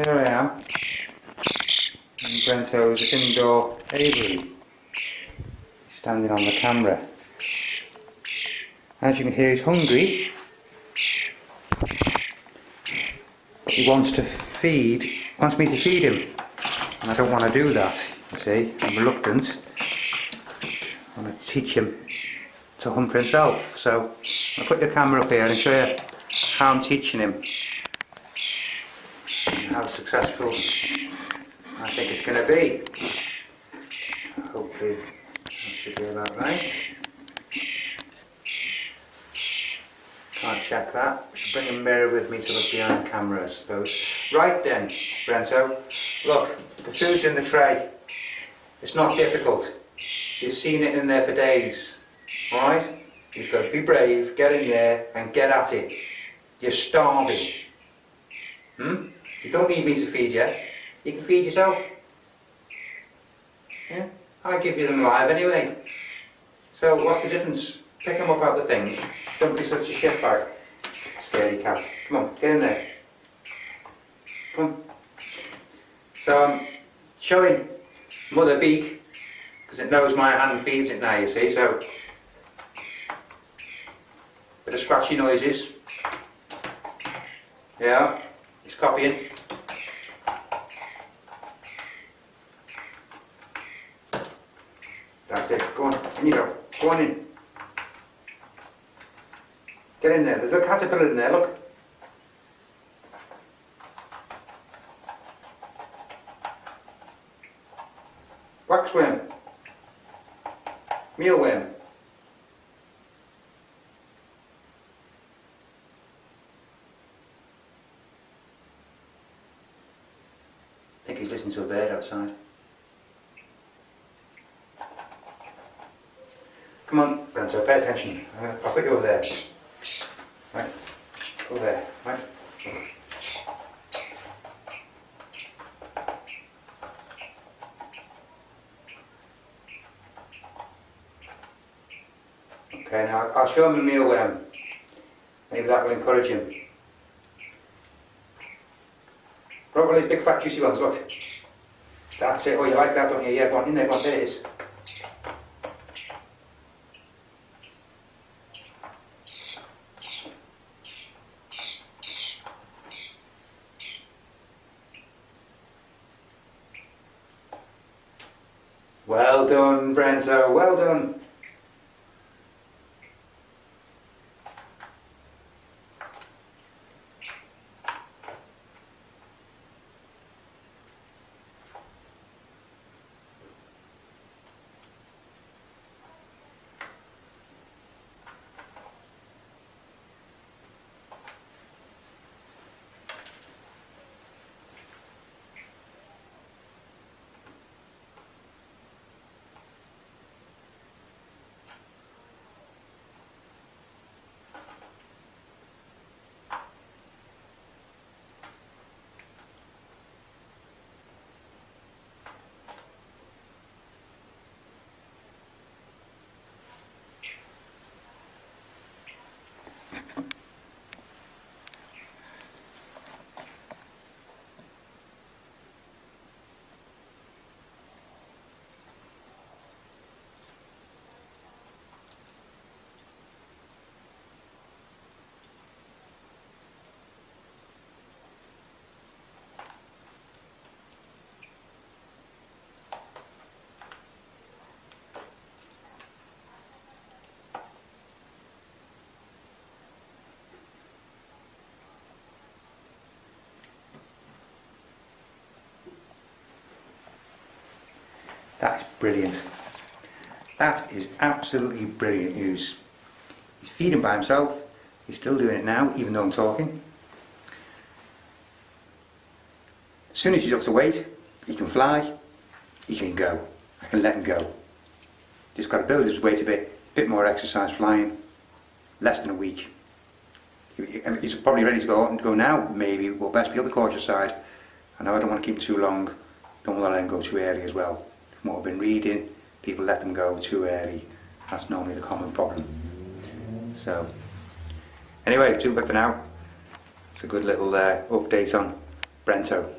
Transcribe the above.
here I am in Brento's indoor aviary, standing on the camera. As you can hear, he's hungry, but he wants me to feed him, and I don't want to do that, you see. I'm reluctant. I want to teach him to hunt for himself, so I'll put the camera up here and show you how I'm teaching him and how successful I think it's going to be. Hopefully that should be about right. Can't check that. I should bring a mirror with me to look behind the camera, I suppose. Right then, Brento, look, the food's in the tray. It's not difficult. You've seen it in there for days. Alright? You've got to be brave, get in there and get at it. You're starving. You don't need me to feed you. You can feed yourself. Yeah? I give you them live anyway. So what's the difference? Pick them up out the thing. Don't be such a shitbag. Scaredy cat. Come on, get in there. Come on. So I'm showing Mother Beak, because it knows my hand feeds it now, you see, so bit of scratchy noises. Yeah, he's copying. That's it, go on, in you go, go on in. Get in there, there's a caterpillar in there, look. Waxworm. Mealworm. I think he's listening to a bird outside. Come on, Brento, pay attention. I'll put you over there. Right, over there, right. Okay, now I'll show him a mealworm. Maybe that will encourage him. Right, one of these big fat juicy ones, look. That's it. Oh, you like that, don't you? Yeah, go on in there, go on, there it is. Well done, Brento, well done. That is brilliant. That is absolutely brilliant news. He's feeding by himself. He's still doing it now, even though I'm talking. As soon as he's up to weight, he can fly, he can go. I can let him go. Just got to build his weight a bit more exercise flying. Less than a week. He's probably ready to go now, maybe. We'll best be on the cautious side. I know I don't want to keep him too long. Don't want to let him go too early as well. From what I've been reading, people let them go too early. That's normally the common problem. So, anyway, too bad for now. It's a good little update on Brento.